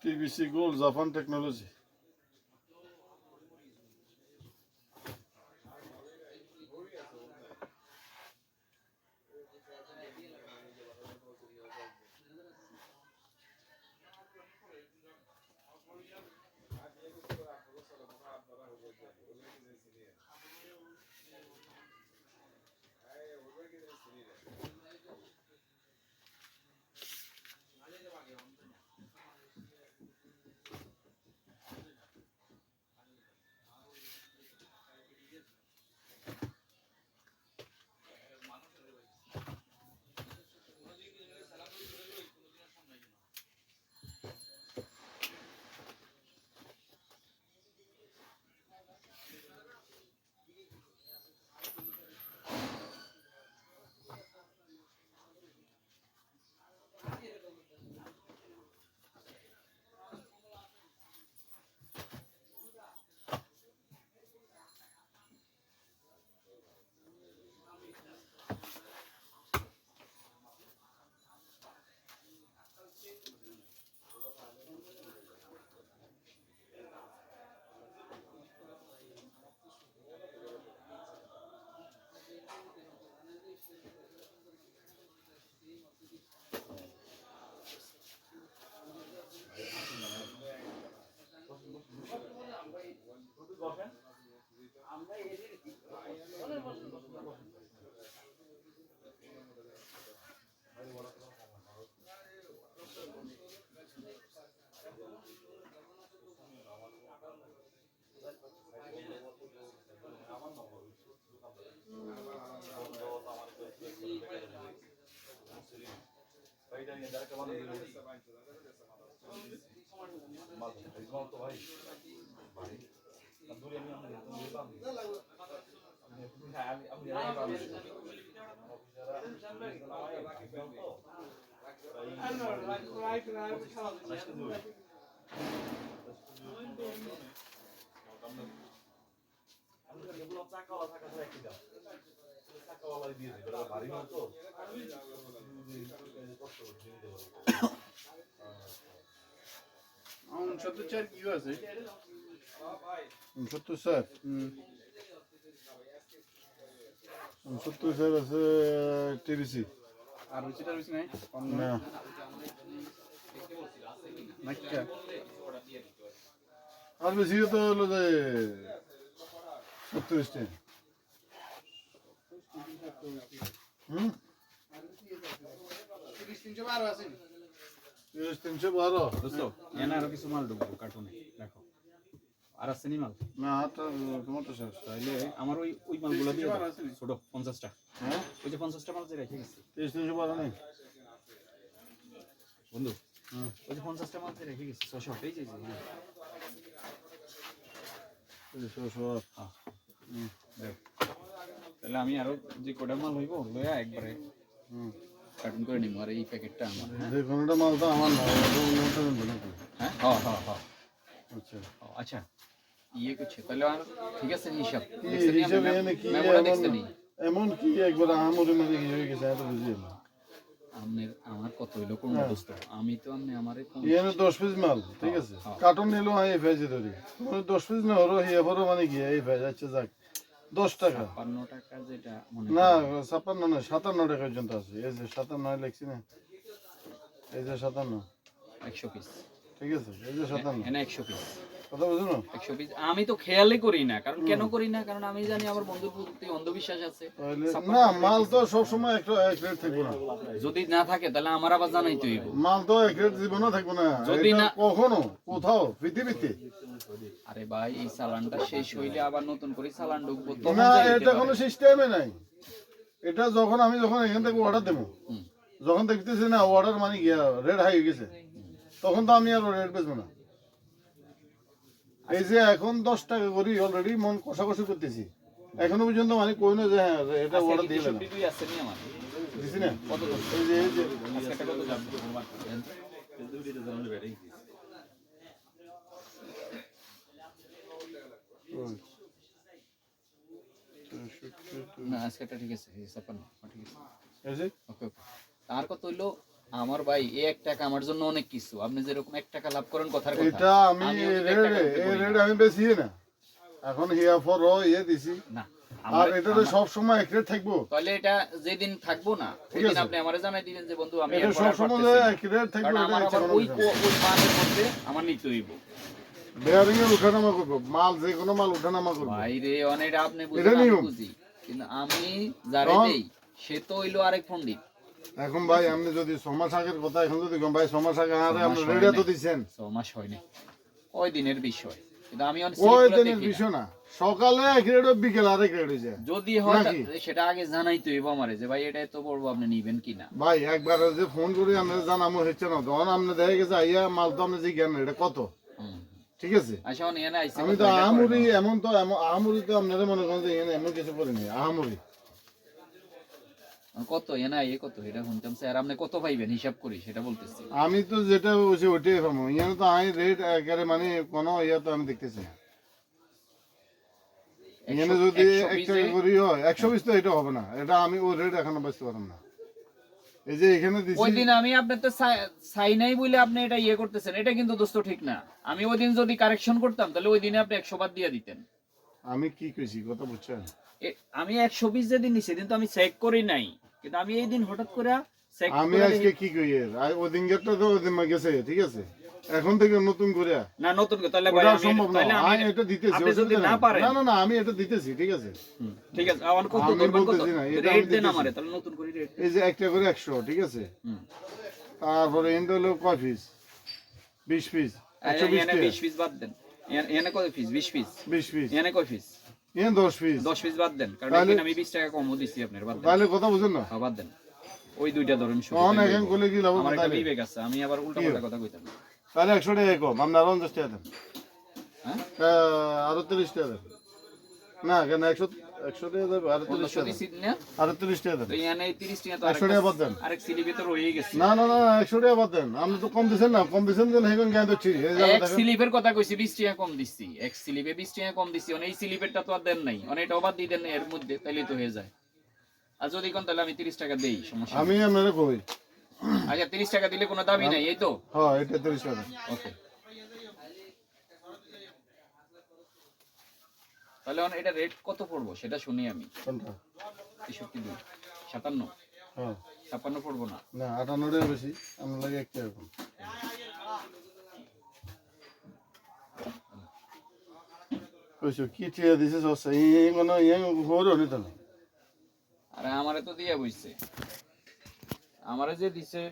TBC Gold, Japan Technology. উনসত্তর চার কি আছে? 69 69 আছে TBC। আর বেশিটার বেশি নাই? না, নাইকা আর বেশি তো হলো যে 37টা। হুম, 312 আছে। 312। দোস্ত এনে আরো কিছু মাল ঢুকবো কার্টুনে দেখো। আর আছে নি মাল? না, তোমার তো শেষ। তাইলে আমার ওই মালগুলো দিয়ে দাও, ছোট 50টা। হ্যাঁ, ওই যে 50টা মাল যে রেখে গেছি 312 নেই বন্ধু। ওই যে 50টা মাল যে রেখে গেছি 600 এই যে দেখ। তাহলে আমি আরো যে কোটা মাল হইব লইয়া একবারে কার্টুন করে নিব। আর এই প্যাকেটটা আমার। যে কোনোটা মাল তো আমার না, হ্যাঁ হ্যাঁ হ্যাঁ হ্যাঁ। আচ্ছা, আচ্ছা ইয়ে করছে তাহলে আর ঠিক আছে হিসাব হিসাবে এনে কি এমন কি একবার আমরে মানে কি হয়ে গেছে এত বুঝি না। আমার কত হইলো কোন দোস্ত, আমি তো আমনে আমারে এনে 10 পিস মাল ঠিক আছে, কার্টন নিলো আমি ফেজে ধরি 10 পিস না হলো হিয়া পরে মানে কি এই ফেজ আচ্ছা যাক 10 টাকা 56 টাকা যেটা মনে না 56 না 57 টাকা পর্যন্ত আছে। এই যে 57 লেখছি না, এই যে 57 100 পিস ঠিক আছে, এই যে 57 এনে 100 পিস কথা বুঝছো? 100 পিস আমি তো খেয়ালই করি না, কারণ কেন করি না, কারণ আমি জানি আমার বন্ধুর প্রতি অন্ধবিশ্বাস আছে। না, মাল তো সব সময় এক রেট থাকবে না। যদি না থাকে তাহলে আমার আবার জানাইতে হইব। মাল তো এক রেট জীবনে থাকবে না যদি না কখনো কোথাও পৃথিবীতে। আরে ভাই এই চালানটা শেষ হইলে আবার নতুন করে চালান ঢুকবো না, এটা কোনো সিস্টেমে নাই। এটা যখন এখান থেকে অর্ডার দেবো, যখন দেখতেছি না অর্ডার মানে গিয়া রেট হাই হয়ে গেছে, তখন তো আমি আর রেট বেচবো না। এই যে এখন 10 টাকা করি অলরেডি মন কষাকষি করতেছি, এখনো পর্যন্ত মানে কই না যে হ্যাঁ এটা অর্ডার দিয়ে দিলাম দিছি না। এই যে না আজকেটা ঠিক আছে 56 ঠিক আছে এই যে ওকে ওকে। তার কত হইলো আমার ভাই এই 1 টাকা আমার জন্য অনেক কিছু। আপনি যেরকম 1 টাকা লাভ করেন কথার কথা। এটা আমি রেড আমি বেশি না এখন হিয়া ফর দিছি না আর এটা তো সব সময় এক রেট থাকবো তাহলে এটা যেদিন থাকবো না ওই দিন আপনি আমারে জানাই দিবেন যে বন্ধু আমি এটা আর সব করার সময় পারতেছি না। এক রেট থাকবো কারণ আমার এটা আবার ওই মানের মধ্যে আমার নিতে হইব। বেয়ারিং এর ওঠানামা করবো মাল যে কোনো মাল ওঠানামা করবো ভাই রে অনেক আপনি এটা বুঝেন আমি নিয়ম। বুঝি কিন্তু আমি যারে দেই সে তো হইলো আরেক পণ্ডিত। এখন ভাই আপনি যদি 6 মাস আগের কথা এখন যদি কম ভাই 6 মাস আগে আরে আপনি 6 মাস রেডি হয় তো নাই। দিছেন 6 মাস হয়নি ওই দিনের বিষয় কিন্তু আমি অনেক ওই সিরিয়াসলি দিনের দেখি না। বিষয় না সকালে এক রেট বিকেল আরেক রেট হইছে যদি হয় নাকি? সেটা আগে জানাইতে হইব আমারে যে ভাই এটা এত পড়বো আপনি নিবেন কিনা। ভাই একবার যে ফোন করে আমরা জানামো হচ্ছে না তখন আপনি দেখে গেছে আইয়া মাল তো আপনি জিজ্ঞান এটা কত ঠিক আছে আচ্ছা এনে আইছে আমি তো আহামুরি এমন তো আহামুরি তো আপনারা মনে করেন যে এখানে এমন কিছু করিনি আহামুরি কত এনে আইয়ে কত এটা শুনতাম স্যার আপনি কত পাইবেন হিসাব করি সেটা বলতেছি। আমি তো যেটা হচ্ছে ওইটাই পাবো ইয়ানে তো আমি রেট একেবারে মানে কোনো ইয়া তো আমি দেখতেছি না এখানে যদি 1 টাকা করি হয় 120 তো এটা হবে না এটা আমি ওই রেট এখনো বেচতে পারবো না এই যে এখানে দিছি ওই দিন আমি আপনার তো চাই নাই বলে আপনি এটা ইয়ে করতেছেন এটা কিন্তু দোস্ত ঠিক না। আমি ওই দিন যদি কারেকশন করতাম তাহলে ওই দিনে আপনি 100 বাদ দিয়ে দিতেন। আমি কি কইছি কথা বুঝছেন আমি 120 যেদিন নিছি দিন তো আমি চেক করি নাই কিন্তু আমি এই দিন হঠাৎ করে চেক আমি আজকে কি কই ওই দিন গেটটা তো ওই দিন গেছে ঠিক আছে এখন থেকে নতুন করে না নতুন করে তাহলে ভাই ওটা আমি সম্ভব না তাহলে আমি আমি এটা দিতেছি আপনি যদি অসুবিধা না নাই। পারেন না না না আমি এটা দিতেছি ঠিক আছে ঠিক আছে আমার কত আমি ধরবেন কত বলতেছি না, এটা আমি রেট দেন দিতেছি। আমারে তাহলে নতুন করে রেট এই যে একটা করে 100 ঠিক আছে তারপরে এন্ড হলো কয় পিস 20 পিস 120 এনে টাকা 20 পিস বাদ দেন এনে কত পিস 20 পিস 20 পিস এনে কয় পিস এন 10 পিস 10 পিস বাদ দেন কারণ তাহলে- এখানে আমি 20 টাকা কমও দিছি আপনার বাদ দেন তাহলে কথা বুঝেন না বাদ দেন ওই দুইটা ধরেন শুধু তখন তাইলে এখন হইবো। করলে কি লাভ আমার একটা তাহলে বিবেক আছে আমি আবার উল্টা পাল্টা কথা কইতাম না। তাহলে 100 টাকা কম আপনার 50 টাকা দেন হ্যাঁ আরো 30 টাকা দেন না কেন 100 টাকা দেবে আরো 30 1500 টাকা দেন দিছি না আরো 30 টাকা তো দেন এখানে 30 টাকা তো 100 টাকা বাদ দেন আরেক সিলিপে তো রয়েই গেছে না না না 100 টাকা বাদ দেন আপনি তো কম দিছেন না কম দিছেন দেন হেগন গায় তো ঠিক এই যে এক স্লিপের কথা কইছি 20 টাকা কম দিছি এক স্লিপে 20 টাকা কম দিছি মানে এই স্লিপেরটা তো আর দেন নাই মানে এটা বাদ দিয়ে দেন এর মধ্যে তাইলে তো হয়ে যায়। আর যদি কোন তাহলে আমি 30 টাকা দেই সমস্যা নেই। আমি আপনারে কই আচ্ছা 30 টাকা দিলে কোনো দাবি নাই এই তো হ্যাঁ এটা 30 টাকা ওকে তাহলে এটা রেট কত পড়বো সেটা শুনি আমি কোনটা 62 57 হ্যাঁ 56 পড়বো না না 58 টাকা বেশি আমার লাগে একটা এরকম কইছো কি টিয়া দিছে সস এই কোন ইয়াং হরো নি তাহলে আরে আমারে তো দিয়া বইছে আমারে যে দিছে